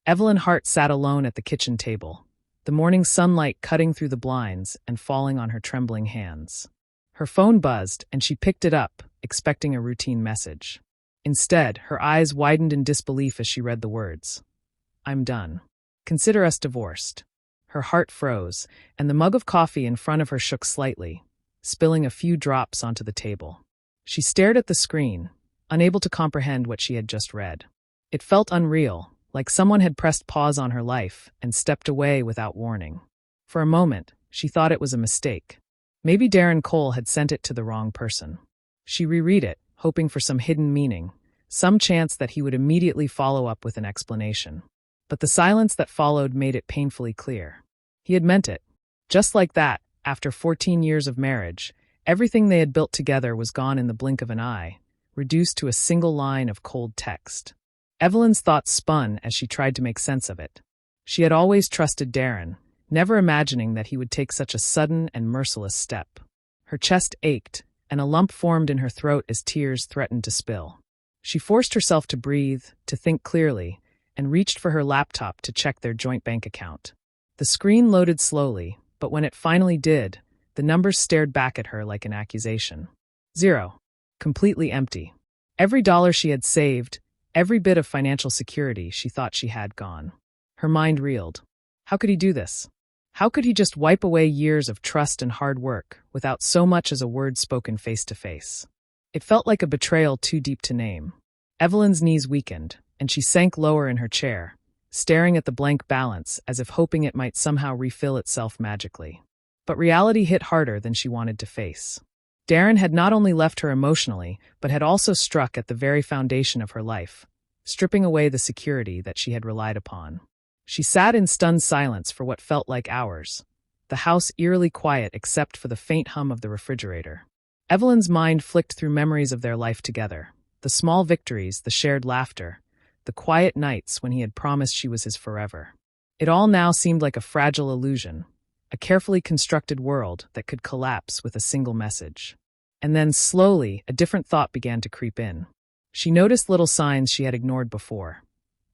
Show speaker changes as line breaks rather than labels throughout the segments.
Evelyn Hart sat alone at the kitchen table, the morning sunlight cutting through the blinds and falling on her trembling hands. Her phone buzzed, and she picked it up, expecting a routine message. Instead, her eyes widened in disbelief as she read the words. "I'm done. Consider us divorced." Her heart froze, and the mug of coffee in front of her shook slightly, spilling a few drops onto the table. She stared at the screen, unable to comprehend what she had just read. It felt unreal, like someone had pressed pause on her life and stepped away without warning. For a moment, she thought it was a mistake. Maybe Darren Cole had sent it to the wrong person. She reread it, hoping for some hidden meaning, some chance that he would immediately follow up with an explanation. But the silence that followed made it painfully clear. He had meant it. Just like that, after 14 years of marriage, everything they had built together was gone in the blink of an eye, reduced to a single line of cold text. Evelyn's thoughts spun as she tried to make sense of it. She had always trusted Darren, never imagining that he would take such a sudden and merciless step. Her chest ached, and a lump formed in her throat as tears threatened to spill. She forced herself to breathe, to think clearly, and reached for her laptop to check their joint bank account. The screen loaded slowly, but when it finally did, the numbers stared back at her like an accusation. 0. Completely empty. Every dollar she had saved, every bit of financial security she thought she had gone. Her mind reeled. How could he do this? How could he just wipe away years of trust and hard work without so much as a word spoken face to face? It felt like a betrayal too deep to name. Evelyn's knees weakened, and she sank lower in her chair, staring at the blank balance as if hoping it might somehow refill itself magically. But reality hit harder than she wanted to face. Darren had not only left her emotionally, but had also struck at the very foundation of her life, stripping away the security that she had relied upon. She sat in stunned silence for what felt like hours, the house eerily quiet except for the faint hum of the refrigerator. Evelyn's mind flicked through memories of their life together, the small victories, the shared laughter, the quiet nights when he had promised she was his forever. It all now seemed like a fragile illusion, a carefully constructed world that could collapse with a single message. And then, slowly, a different thought began to creep in. She noticed little signs she had ignored before.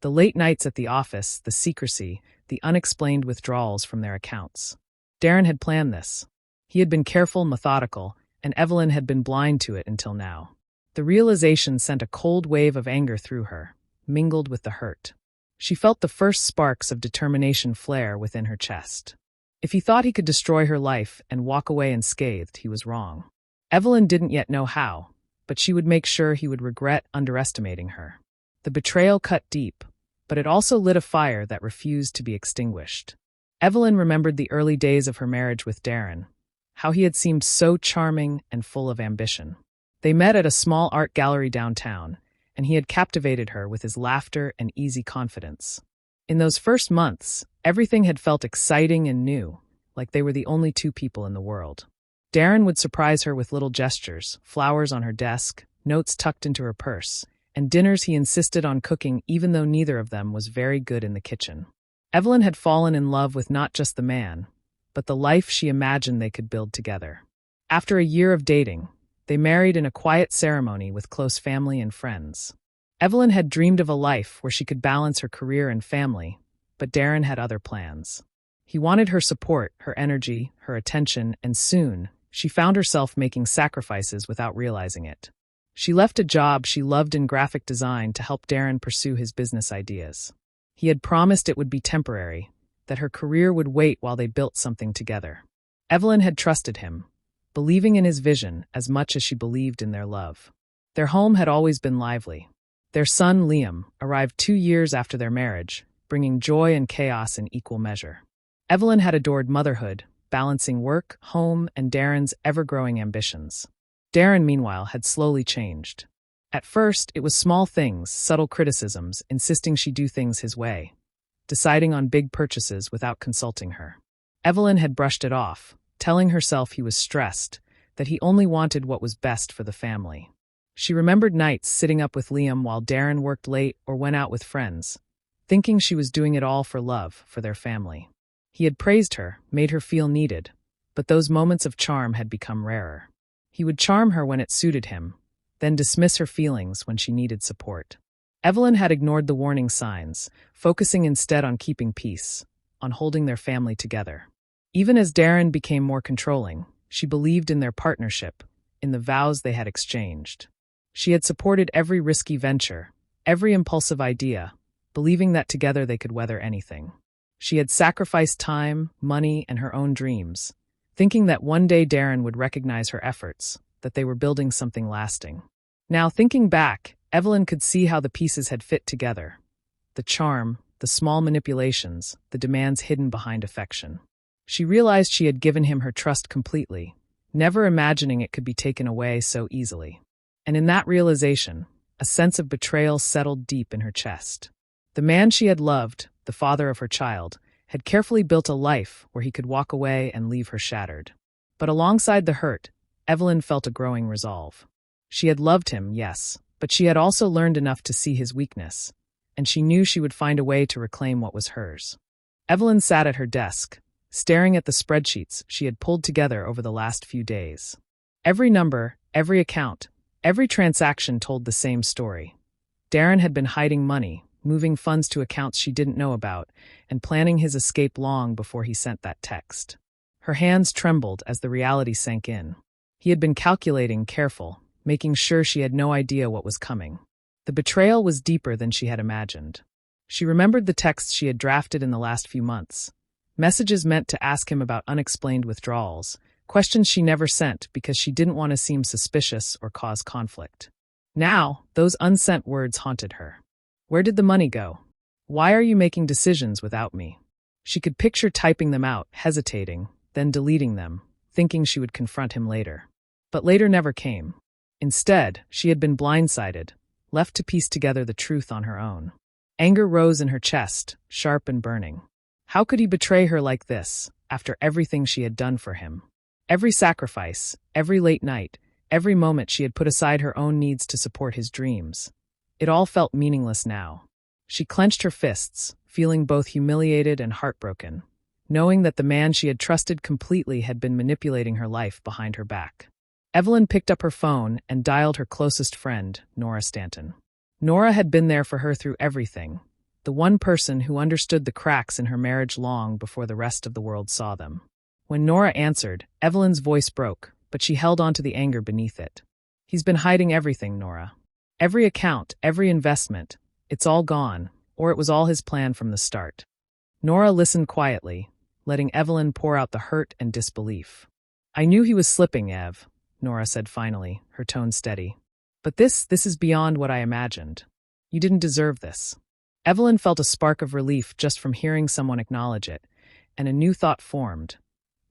The late nights at the office, the secrecy, the unexplained withdrawals from their accounts. Darren had planned this. He had been careful, methodical, and Evelyn had been blind to it until now. The realization sent a cold wave of anger through her, mingled with the hurt. She felt the first sparks of determination flare within her chest. If he thought he could destroy her life and walk away unscathed, he was wrong. Evelyn didn't yet know how, but she would make sure he would regret underestimating her. The betrayal cut deep, but it also lit a fire that refused to be extinguished. Evelyn remembered the early days of her marriage with Darren, how he had seemed so charming and full of ambition. They met at a small art gallery downtown, and he had captivated her with his laughter and easy confidence. In those first months, everything had felt exciting and new, like they were the only two people in the world. Darren would surprise her with little gestures, flowers on her desk, notes tucked into her purse, and dinners he insisted on cooking even though neither of them was very good in the kitchen. Evelyn had fallen in love with not just the man, but the life she imagined they could build together. After a year of dating, they married in a quiet ceremony with close family and friends. Evelyn had dreamed of a life where she could balance her career and family, but Darren had other plans. He wanted her support, her energy, her attention, and soon, she found herself making sacrifices without realizing it. She left a job she loved in graphic design to help Darren pursue his business ideas. He had promised it would be temporary, that her career would wait while they built something together. Evelyn had trusted him, believing in his vision as much as she believed in their love. Their home had always been lively. Their son, Liam, arrived 2 years after their marriage, bringing joy and chaos in equal measure. Evelyn had adored motherhood, balancing work, home, and Darren's ever-growing ambitions. Darren, meanwhile, had slowly changed. At first, it was small things, subtle criticisms, insisting she do things his way, deciding on big purchases without consulting her. Evelyn had brushed it off, telling herself he was stressed, that he only wanted what was best for the family. She remembered nights sitting up with Liam while Darren worked late or went out with friends, thinking she was doing it all for love, for their family. He had praised her, made her feel needed, but those moments of charm had become rarer. He would charm her when it suited him, then dismiss her feelings when she needed support. Evelyn had ignored the warning signs, focusing instead on keeping peace, on holding their family together. Even as Darren became more controlling, she believed in their partnership, in the vows they had exchanged. She had supported every risky venture, every impulsive idea, believing that together they could weather anything. She had sacrificed time, money, and her own dreams, thinking that one day Darren would recognize her efforts, that they were building something lasting. Now, thinking back, Evelyn could see how the pieces had fit together. The charm, the small manipulations, the demands hidden behind affection. She realized she had given him her trust completely, never imagining it could be taken away so easily. And in that realization, a sense of betrayal settled deep in her chest. The man she had loved, the father of her child, had carefully built a life where he could walk away and leave her shattered. But alongside the hurt, Evelyn felt a growing resolve. She had loved him, yes, but she had also learned enough to see his weakness, and she knew she would find a way to reclaim what was hers. Evelyn sat at her desk, staring at the spreadsheets she had pulled together over the last few days. Every number, every account, every transaction told the same story. Darren had been hiding money, moving funds to accounts she didn't know about, and planning his escape long before he sent that text. Her hands trembled as the reality sank in. He had been calculating, careful, making sure she had no idea what was coming. The betrayal was deeper than she had imagined. She remembered the texts she had drafted in the last few months. Messages meant to ask him about unexplained withdrawals, questions she never sent because she didn't want to seem suspicious or cause conflict. Now, those unsent words haunted her. Where did the money go? Why are you making decisions without me? She could picture typing them out, hesitating, then deleting them, thinking she would confront him later. But later never came. Instead, she had been blindsided, left to piece together the truth on her own. Anger rose in her chest, sharp and burning. How could he betray her like this, after everything she had done for him? Every sacrifice, every late night, every moment she had put aside her own needs to support his dreams. It all felt meaningless now. She clenched her fists, feeling both humiliated and heartbroken, knowing that the man she had trusted completely had been manipulating her life behind her back. Evelyn picked up her phone and dialed her closest friend, Nora Stanton. Nora had been there for her through everything, the one person who understood the cracks in her marriage long before the rest of the world saw them. When Nora answered, Evelyn's voice broke, but she held on to the anger beneath it. He's been hiding everything, Nora. Every account, every investment, it's all gone, or it was all his plan from the start. Nora listened quietly, letting Evelyn pour out the hurt and disbelief. I knew he was slipping, Ev, Nora said finally, her tone steady. But this is beyond what I imagined. You didn't deserve this. Evelyn felt a spark of relief just from hearing someone acknowledge it, and a new thought formed.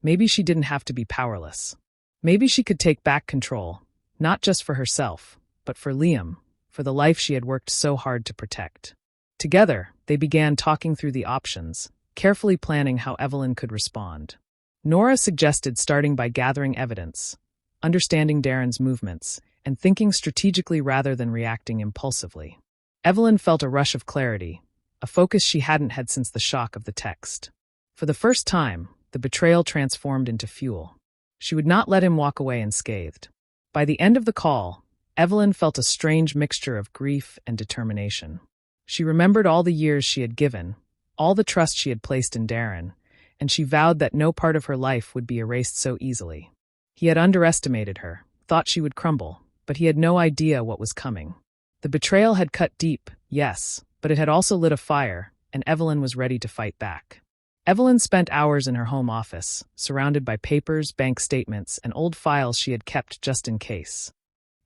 Maybe she didn't have to be powerless. Maybe she could take back control, not just for herself, but for Liam, for the life she had worked so hard to protect. Together, they began talking through the options, carefully planning how Evelyn could respond. Nora suggested starting by gathering evidence, understanding Darren's movements, and thinking strategically rather than reacting impulsively. Evelyn felt a rush of clarity, a focus she hadn't had since the shock of the text. For the first time, the betrayal transformed into fuel. She would not let him walk away unscathed. By the end of the call, Evelyn felt a strange mixture of grief and determination. She remembered all the years she had given, all the trust she had placed in Darren, and she vowed that no part of her life would be erased so easily. He had underestimated her, thought she would crumble, but he had no idea what was coming. The betrayal had cut deep, yes, but it had also lit a fire, and Evelyn was ready to fight back. Evelyn spent hours in her home office, surrounded by papers, bank statements, and old files she had kept just in case.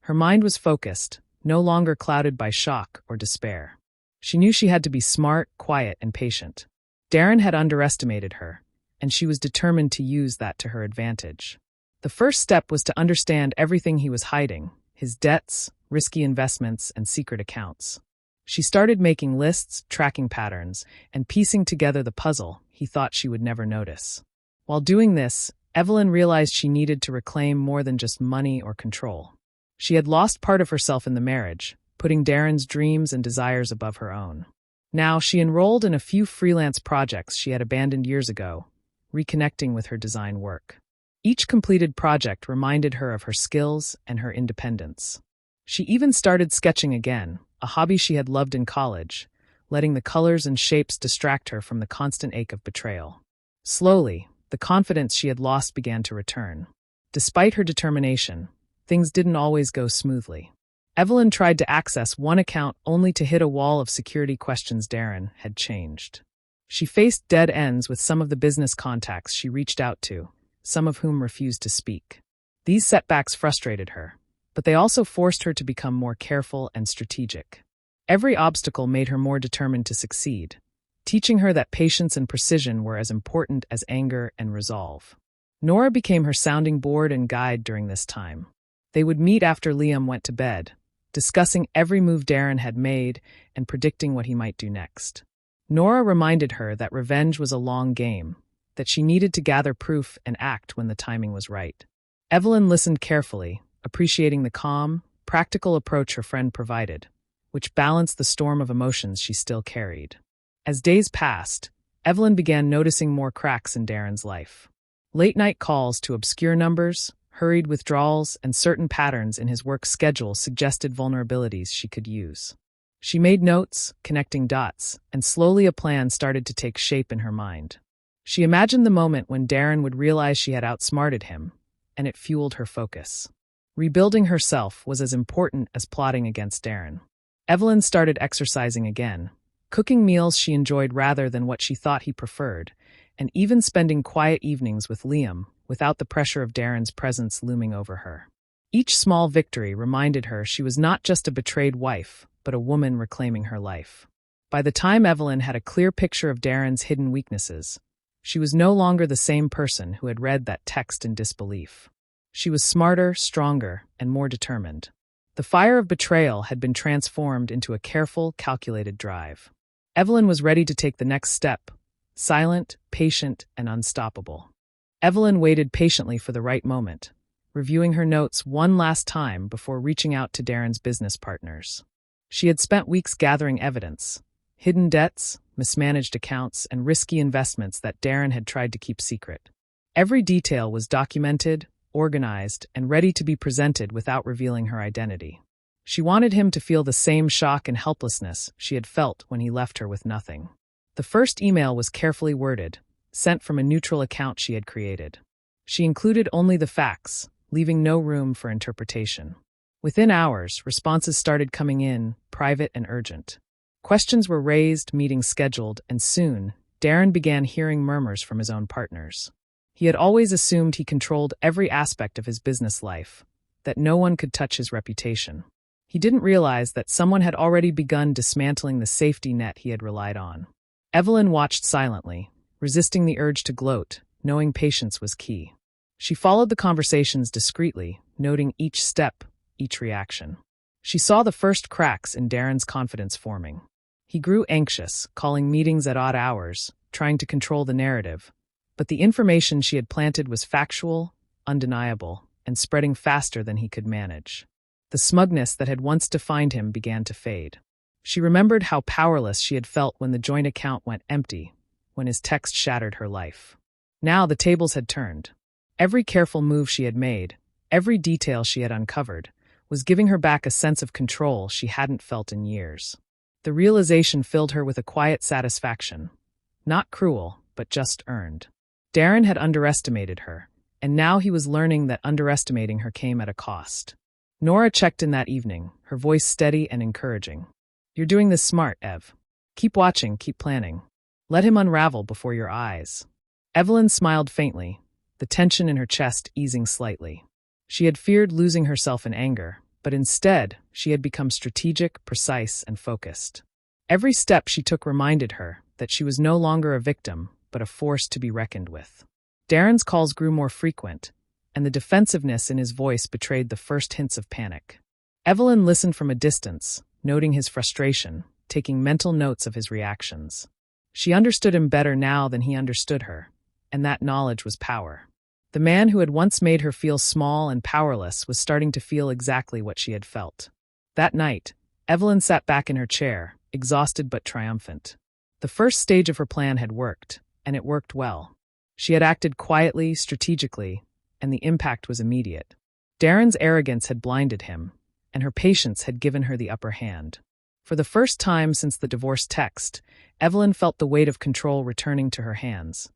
Her mind was focused, no longer clouded by shock or despair. She knew she had to be smart, quiet, and patient. Darren had underestimated her, and she was determined to use that to her advantage. The first step was to understand everything he was hiding, his debts, risky investments, and secret accounts. She started making lists, tracking patterns, and piecing together the puzzle he thought she would never notice. While doing this, Evelyn realized she needed to reclaim more than just money or control. She had lost part of herself in the marriage, putting Darren's dreams and desires above her own. Now she enrolled in a few freelance projects she had abandoned years ago, reconnecting with her design work. Each completed project reminded her of her skills and her independence. She even started sketching again, a hobby she had loved in college, letting the colors and shapes distract her from the constant ache of betrayal. Slowly, the confidence she had lost began to return. Despite her determination, things didn't always go smoothly. Evelyn tried to access one account only to hit a wall of security questions. Darren had changed. She faced dead ends with some of the business contacts she reached out to, some of whom refused to speak. These setbacks frustrated her, but they also forced her to become more careful and strategic. Every obstacle made her more determined to succeed, teaching her that patience and precision were as important as anger and resolve. Nora became her sounding board and guide during this time. They would meet after Liam went to bed, discussing every move Darren had made and predicting what he might do next. Nora reminded her that revenge was a long game, that she needed to gather proof and act when the timing was right. Evelyn listened carefully, appreciating the calm, practical approach her friend provided, which balanced the storm of emotions she still carried. As days passed, Evelyn began noticing more cracks in Darren's life. Late-night calls to obscure numbers, hurried withdrawals, and certain patterns in his work schedule suggested vulnerabilities she could use. She made notes, connecting dots, and slowly a plan started to take shape in her mind. She imagined the moment when Darren would realize she had outsmarted him, and it fueled her focus. Rebuilding herself was as important as plotting against Darren. Evelyn started exercising again, cooking meals she enjoyed rather than what she thought he preferred, and even spending quiet evenings with Liam without the pressure of Darren's presence looming over her. Each small victory reminded her she was not just a betrayed wife, but a woman reclaiming her life. By the time Evelyn had a clear picture of Darren's hidden weaknesses, she was no longer the same person who had read that text in disbelief. She was smarter, stronger, and more determined. The fire of betrayal had been transformed into a careful, calculated drive. Evelyn was ready to take the next step, silent, patient, and unstoppable. Evelyn waited patiently for the right moment, reviewing her notes one last time before reaching out to Darren's business partners. She had spent weeks gathering evidence, hidden debts, mismanaged accounts, and risky investments that Darren had tried to keep secret. Every detail was documented, organized, and ready to be presented without revealing her identity. She wanted him to feel the same shock and helplessness she had felt when he left her with nothing. The first email was carefully worded, sent from a neutral account she had created. She included only the facts, leaving no room for interpretation. Within hours, responses started coming in, private and urgent. Questions were raised, meetings scheduled, and soon, Darren began hearing murmurs from his own partners. He had always assumed he controlled every aspect of his business life, that no one could touch his reputation. He didn't realize that someone had already begun dismantling the safety net he had relied on. Evelyn watched silently, resisting the urge to gloat, knowing patience was key. She followed the conversations discreetly, noting each step, each reaction. She saw the first cracks in Darren's confidence forming. He grew anxious, calling meetings at odd hours, trying to control the narrative. But the information she had planted was factual, undeniable, and spreading faster than he could manage. The smugness that had once defined him began to fade. She remembered how powerless she had felt when the joint account went empty, when his text shattered her life. Now the tables had turned. Every careful move she had made, every detail she had uncovered, was giving her back a sense of control she hadn't felt in years. The realization filled her with a quiet satisfaction. Not cruel, but just earned. Darren had underestimated her, and now he was learning that underestimating her came at a cost. Nora checked in that evening, her voice steady and encouraging. "You're doing this smart, Ev. Keep watching, keep planning. Let him unravel before your eyes." Evelyn smiled faintly, the tension in her chest easing slightly. She had feared losing herself in anger, but instead, she had become strategic, precise, and focused. Every step she took reminded her that she was no longer a victim, but a force to be reckoned with. Darren's calls grew more frequent, and the defensiveness in his voice betrayed the first hints of panic. Evelyn listened from a distance, noting his frustration, taking mental notes of his reactions. She understood him better now than he understood her, and that knowledge was power. The man who had once made her feel small and powerless was starting to feel exactly what she had felt. That night, Evelyn sat back in her chair, exhausted but triumphant. The first stage of her plan had worked, and it worked well. She had acted quietly, strategically, and the impact was immediate. Darren's arrogance had blinded him, and her patience had given her the upper hand. For the first time since the divorce text, Evelyn felt the weight of control returning to her hands,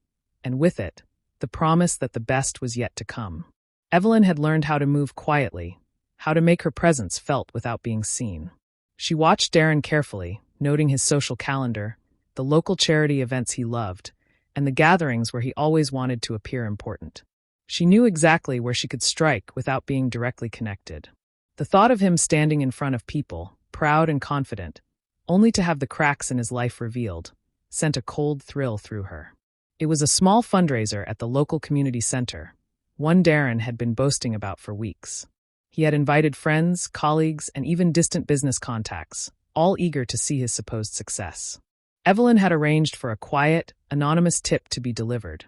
and with it, the promise that the best was yet to come. Evelyn had learned how to move quietly, how to make her presence felt without being seen. She watched Darren carefully, noting his social calendar, the local charity events he loved, and the gatherings where he always wanted to appear important. She knew exactly where she could strike without being directly connected. The thought of him standing in front of people, proud and confident, only to have the cracks in his life revealed, sent a cold thrill through her. It was a small fundraiser at the local community center, one Darren had been boasting about for weeks. He had invited friends, colleagues, and even distant business contacts, all eager to see his supposed success. Evelyn had arranged for a quiet, anonymous tip to be delivered,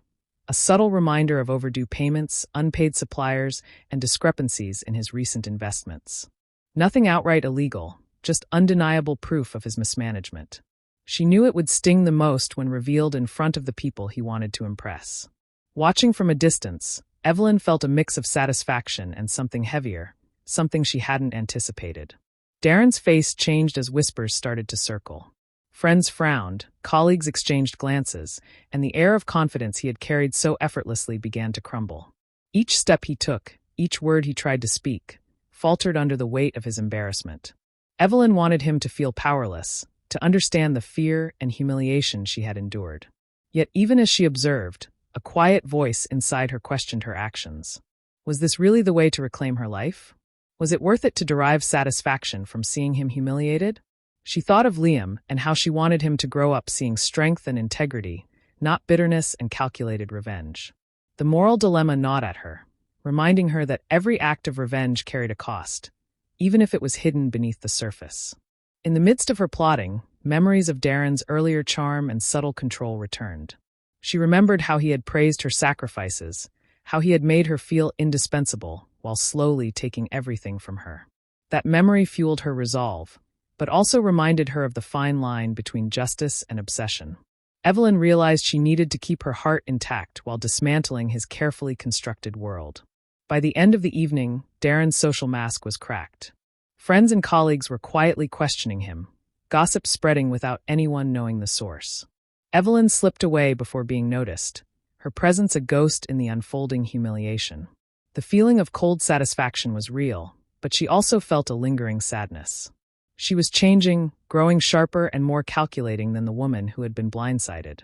a subtle reminder of overdue payments, unpaid suppliers, and discrepancies in his recent investments. Nothing outright illegal, just undeniable proof of his mismanagement. She knew it would sting the most when revealed in front of the people he wanted to impress. Watching from a distance, Evelyn felt a mix of satisfaction and something heavier, something she hadn't anticipated. Darren's face changed as whispers started to circle. Friends frowned, colleagues exchanged glances, and the air of confidence he had carried so effortlessly began to crumble. Each step he took, each word he tried to speak, faltered under the weight of his embarrassment. Evelyn wanted him to feel powerless, to understand the fear and humiliation she had endured. Yet even as she observed, a quiet voice inside her questioned her actions. Was this really the way to reclaim her life? Was it worth it to derive satisfaction from seeing him humiliated? She thought of Liam and how she wanted him to grow up seeing strength and integrity, not bitterness and calculated revenge. The moral dilemma gnawed at her, reminding her that every act of revenge carried a cost, even if it was hidden beneath the surface. In the midst of her plotting, memories of Darren's earlier charm and subtle control returned. She remembered how he had praised her sacrifices, how he had made her feel indispensable while slowly taking everything from her. That memory fueled her resolve, but also reminded her of the fine line between justice and obsession. Evelyn realized she needed to keep her heart intact while dismantling his carefully constructed world. By the end of the evening, Darren's social mask was cracked. Friends and colleagues were quietly questioning him, gossip spreading without anyone knowing the source. Evelyn slipped away before being noticed, her presence a ghost in the unfolding humiliation. The feeling of cold satisfaction was real, but she also felt a lingering sadness. She was changing, growing sharper and more calculating than the woman who had been blindsided.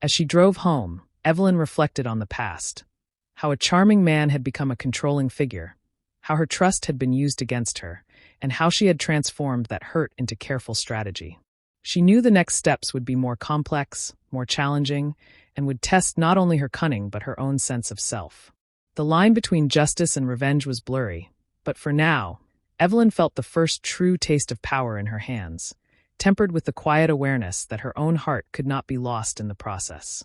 As she drove home, Evelyn reflected on the past, how a charming man had become a controlling figure, how her trust had been used against her, and how she had transformed that hurt into careful strategy. She knew the next steps would be more complex, more challenging, and would test not only her cunning but her own sense of self. The line between justice and revenge was blurry, but for now, Evelyn felt the first true taste of power in her hands, tempered with the quiet awareness that her own heart could not be lost in the process.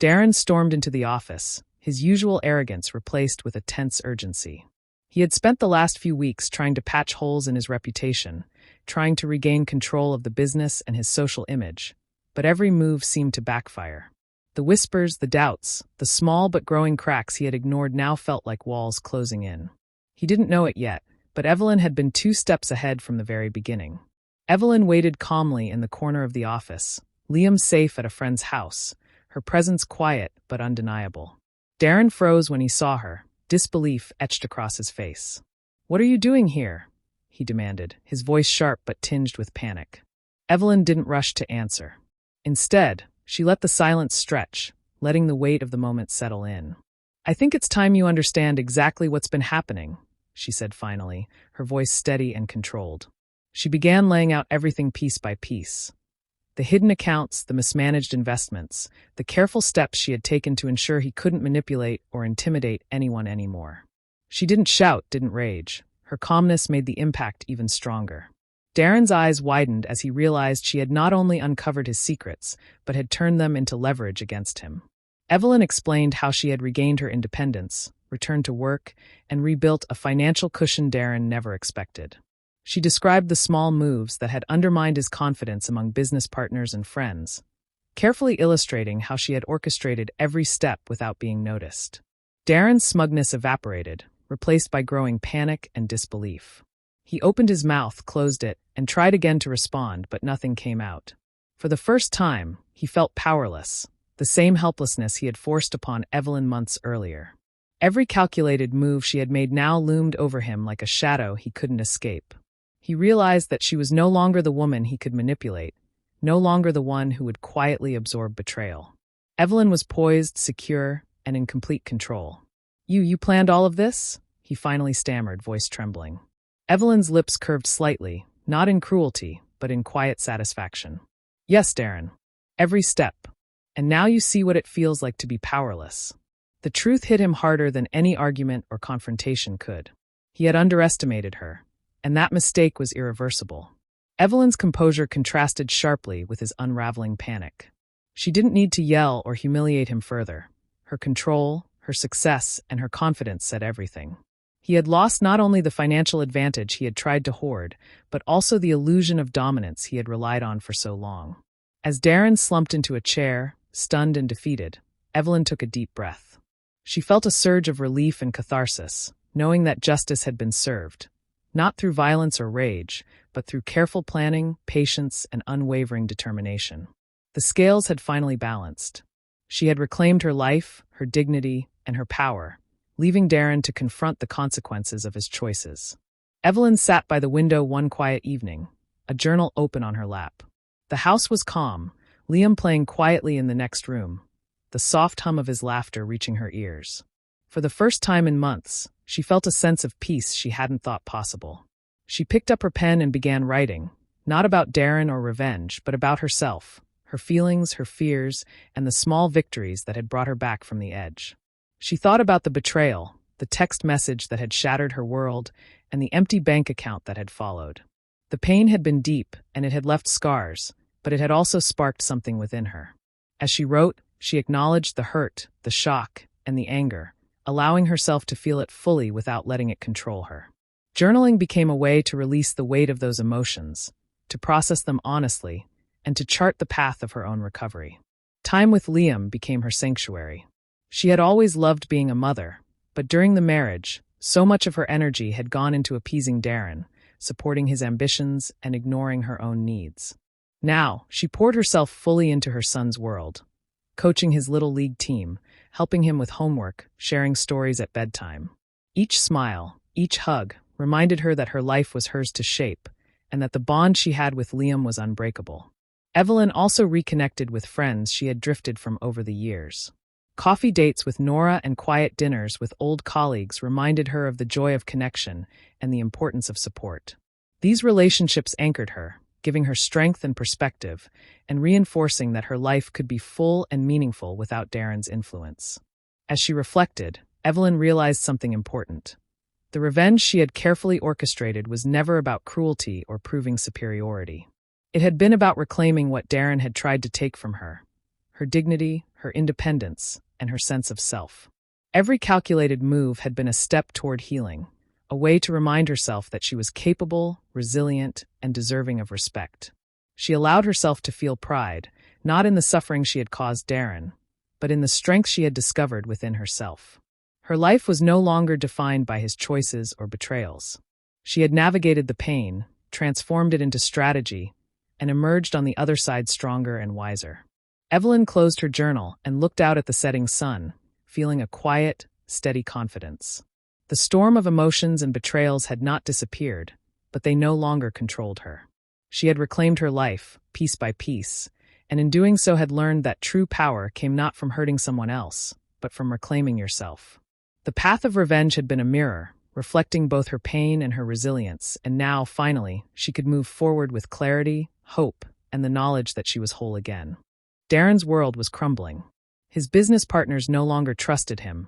Darren stormed into the office, his usual arrogance replaced with a tense urgency. He had spent the last few weeks trying to patch holes in his reputation, trying to regain control of the business and his social image, but every move seemed to backfire. The whispers, the doubts, the small but growing cracks he had ignored now felt like walls closing in. He didn't know it yet, but Evelyn had been 2 steps ahead from the very beginning. Evelyn waited calmly in the corner of the office, Liam safe at a friend's house, her presence quiet but undeniable. Darren froze when he saw her, disbelief etched across his face. "What are you doing here?" he demanded, his voice sharp but tinged with panic. Evelyn didn't rush to answer. Instead, she let the silence stretch, letting the weight of the moment settle in. "I think it's time you understand exactly what's been happening," she said finally, her voice steady and controlled. She began laying out everything piece by piece. The hidden accounts, the mismanaged investments, the careful steps she had taken to ensure he couldn't manipulate or intimidate anyone anymore. She didn't shout, didn't rage. Her calmness made the impact even stronger. Darren's eyes widened as he realized she had not only uncovered his secrets, but had turned them into leverage against him. Evelyn explained how she had regained her independence, returned to work, and rebuilt a financial cushion Darren never expected. She described the small moves that had undermined his confidence among business partners and friends, carefully illustrating how she had orchestrated every step without being noticed. Darren's smugness evaporated, replaced by growing panic and disbelief. He opened his mouth, closed it, and tried again to respond, but nothing came out. For the first time, he felt powerless, the same helplessness he had forced upon Evelyn months earlier. Every calculated move she had made now loomed over him like a shadow he couldn't escape. He realized that she was no longer the woman he could manipulate, no longer the one who would quietly absorb betrayal. Evelyn was poised, secure, and in complete control. You planned all of this?" he finally stammered, voice trembling. Evelyn's lips curved slightly, not in cruelty, but in quiet satisfaction. "Yes, Darren. Every step. And now you see what it feels like to be powerless." The truth hit him harder than any argument or confrontation could. He had underestimated her, and that mistake was irreversible. Evelyn's composure contrasted sharply with his unraveling panic. She didn't need to yell or humiliate him further. Her control, her success, and her confidence said everything. He had lost not only the financial advantage he had tried to hoard, but also the illusion of dominance he had relied on for so long. As Darren slumped into a chair, stunned and defeated, Evelyn took a deep breath. She felt a surge of relief and catharsis, knowing that justice had been served, not through violence or rage, but through careful planning, patience, and unwavering determination. The scales had finally balanced. She had reclaimed her life, her dignity, and her power, leaving Darren to confront the consequences of his choices. Evelyn sat by the window one quiet evening, a journal open on her lap. The house was calm, Liam playing quietly in the next room, the soft hum of his laughter reaching her ears. For the first time in months, she felt a sense of peace she hadn't thought possible. She picked up her pen and began writing, not about Darren or revenge, but about herself, her feelings, her fears, and the small victories that had brought her back from the edge. She thought about the betrayal, the text message that had shattered her world, and the empty bank account that had followed. The pain had been deep, and it had left scars, but it had also sparked something within her. As she wrote, she acknowledged the hurt, the shock, and the anger, allowing herself to feel it fully without letting it control her. Journaling became a way to release the weight of those emotions, to process them honestly, and to chart the path of her own recovery. Time with Liam became her sanctuary. She had always loved being a mother, but during the marriage, so much of her energy had gone into appeasing Darren, supporting his ambitions and ignoring her own needs. Now, she poured herself fully into her son's world, coaching his little league team, helping him with homework, sharing stories at bedtime. Each smile, each hug, reminded her that her life was hers to shape, and that the bond she had with Liam was unbreakable. Evelyn also reconnected with friends she had drifted from over the years. Coffee dates with Nora and quiet dinners with old colleagues reminded her of the joy of connection and the importance of support. These relationships anchored her, giving her strength and perspective, and reinforcing that her life could be full and meaningful without Darren's influence. As she reflected, Evelyn realized something important. The revenge she had carefully orchestrated was never about cruelty or proving superiority. It had been about reclaiming what Darren had tried to take from her: her dignity, her independence, and her sense of self. Every calculated move had been a step toward healing, a way to remind herself that she was capable, resilient, and deserving of respect. She allowed herself to feel pride, not in the suffering she had caused Darren, but in the strength she had discovered within herself. Her life was no longer defined by his choices or betrayals. She had navigated the pain, transformed it into strategy, and emerged on the other side stronger and wiser. Evelyn closed her journal and looked out at the setting sun, feeling a quiet, steady confidence. The storm of emotions and betrayals had not disappeared, but they no longer controlled her. She had reclaimed her life, piece by piece, and in doing so had learned that true power came not from hurting someone else, but from reclaiming yourself. The path of revenge had been a mirror, reflecting both her pain and her resilience, and now, finally, she could move forward with clarity, hope, and the knowledge that she was whole again. Darren's world was crumbling. His business partners no longer trusted him.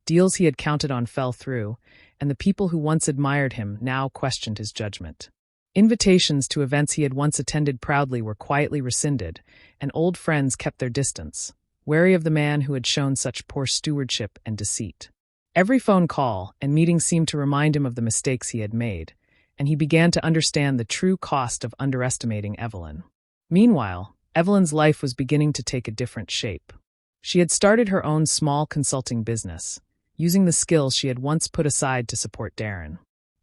Deals he had counted on fell through, and the people who once admired him now questioned his judgment. Invitations to events he had once attended proudly were quietly rescinded, and old friends kept their distance, wary of the man who had shown such poor stewardship and deceit. Every phone call and meeting seemed to remind him of the mistakes he had made, and he began to understand the true cost of underestimating Evelyn. Meanwhile, Evelyn's life was beginning to take a different shape. She had started her own small consulting business, using the skills she had once put aside to support Darren.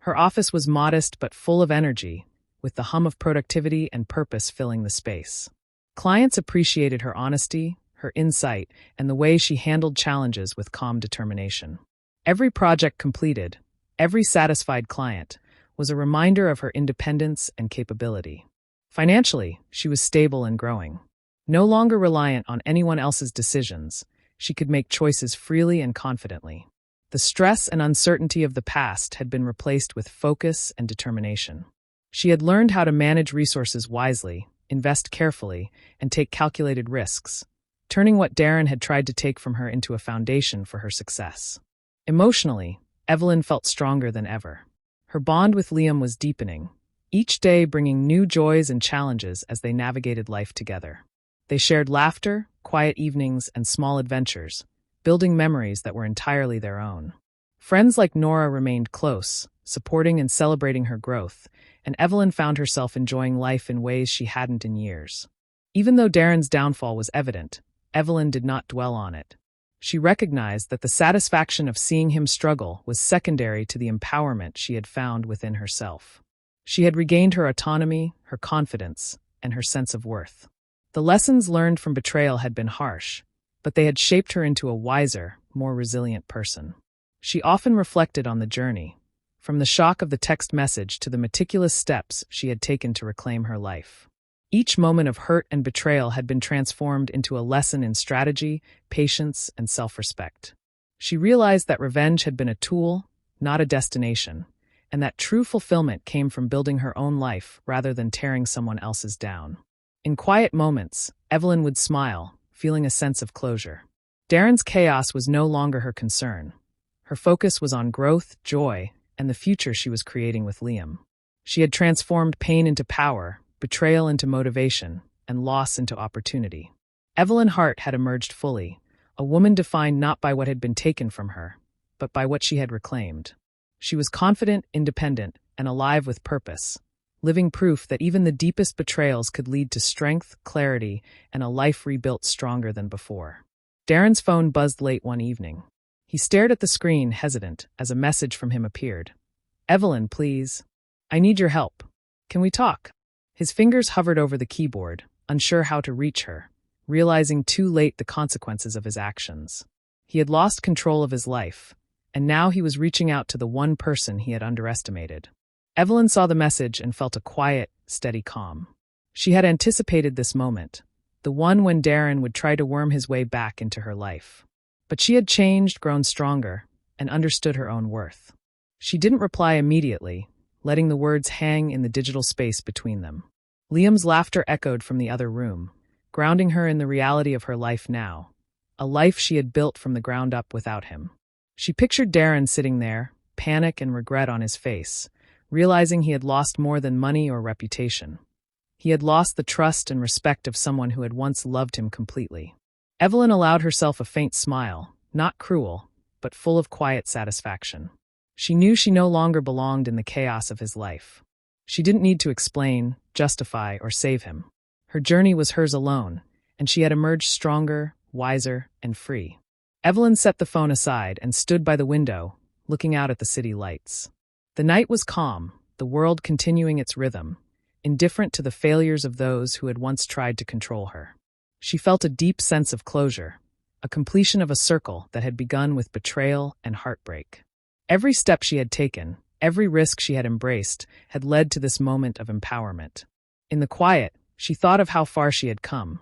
Her office was modest but full of energy, with the hum of productivity and purpose filling the space. Clients appreciated her honesty, her insight, and the way she handled challenges with calm determination. Every project completed, every satisfied client, was a reminder of her independence and capability. Financially, she was stable and growing. No longer reliant on anyone else's decisions, she could make choices freely and confidently. The stress and uncertainty of the past had been replaced with focus and determination. She had learned how to manage resources wisely, invest carefully, and take calculated risks, turning what Darren had tried to take from her into a foundation for her success. Emotionally, Evelyn felt stronger than ever. Her bond with Liam was deepening, each day bringing new joys and challenges as they navigated life together. They shared laughter, quiet evenings, and small adventures, building memories that were entirely their own. Friends like Nora remained close, supporting and celebrating her growth, and Evelyn found herself enjoying life in ways she hadn't in years. Even though Darren's downfall was evident, Evelyn did not dwell on it. She recognized that the satisfaction of seeing him struggle was secondary to the empowerment she had found within herself. She had regained her autonomy, her confidence, and her sense of worth. The lessons learned from betrayal had been harsh, but they had shaped her into a wiser, more resilient person. She often reflected on the journey, from the shock of the text message to the meticulous steps she had taken to reclaim her life. Each moment of hurt and betrayal had been transformed into a lesson in strategy, patience, and self-respect. She realized that revenge had been a tool, not a destination, and that true fulfillment came from building her own life rather than tearing someone else's down. In quiet moments, Evelyn would smile, feeling a sense of closure. Darren's chaos was no longer her concern. Her focus was on growth, joy, and the future she was creating with Liam. She had transformed pain into power, betrayal into motivation, and loss into opportunity. Evelyn Hart had emerged fully, a woman defined not by what had been taken from her, but by what she had reclaimed. She was confident, independent, and alive with purpose, living proof that even the deepest betrayals could lead to strength, clarity, and a life rebuilt stronger than before. Darren's phone buzzed late one evening. He stared at the screen, hesitant, as a message from him appeared. "Evelyn, please. I need your help. Can we talk?" His fingers hovered over the keyboard, unsure how to reach her, realizing too late the consequences of his actions. He had lost control of his life, and now he was reaching out to the one person he had underestimated. Evelyn saw the message and felt a quiet, steady calm. She had anticipated this moment, the one when Darren would try to worm his way back into her life. But she had changed, grown stronger, and understood her own worth. She didn't reply immediately, letting the words hang in the digital space between them. Liam's laughter echoed from the other room, grounding her in the reality of her life now, a life she had built from the ground up without him. She pictured Darren sitting there, panic and regret on his face, realizing he had lost more than money or reputation. He had lost the trust and respect of someone who had once loved him completely. Evelyn allowed herself a faint smile, not cruel, but full of quiet satisfaction. She knew she no longer belonged in the chaos of his life. She didn't need to explain, justify, or save him. Her journey was hers alone, and she had emerged stronger, wiser, and free. Evelyn set the phone aside and stood by the window, looking out at the city lights. The night was calm, the world continuing its rhythm, indifferent to the failures of those who had once tried to control her. She felt a deep sense of closure, a completion of a circle that had begun with betrayal and heartbreak. Every step she had taken, every risk she had embraced, had led to this moment of empowerment. In the quiet, she thought of how far she had come,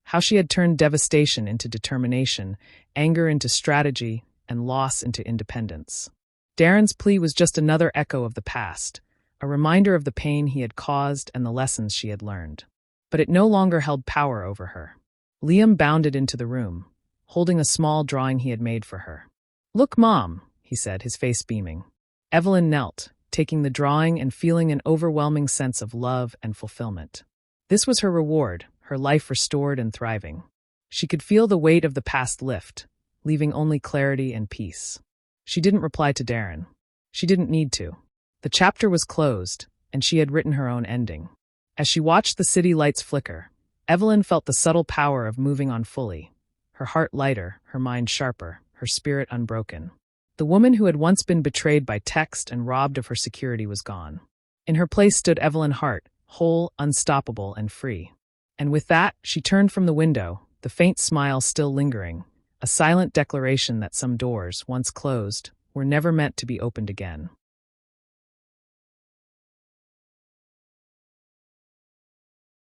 how she had turned devastation into determination, anger into strategy, and loss into independence. Darren's plea was just another echo of the past, a reminder of the pain he had caused and the lessons she had learned. But it no longer held power over her. Liam bounded into the room, holding a small drawing he had made for her. "Look, Mom," he said, his face beaming. Evelyn knelt, taking the drawing and feeling an overwhelming sense of love and fulfillment. This was her reward, her life restored and thriving. She could feel the weight of the past lift, leaving only clarity and peace. She didn't reply to Darren. She didn't need to. The chapter was closed, and she had written her own ending. As she watched the city lights flicker, Evelyn felt the subtle power of moving on fully, her heart lighter, her mind sharper, her spirit unbroken. The woman who had once been betrayed by text and robbed of her security was gone. In her place stood Evelyn Hart, whole, unstoppable, and free. And with that, she turned from the window, the faint smile still lingering, a silent declaration that some doors, once closed, were never meant to be opened again.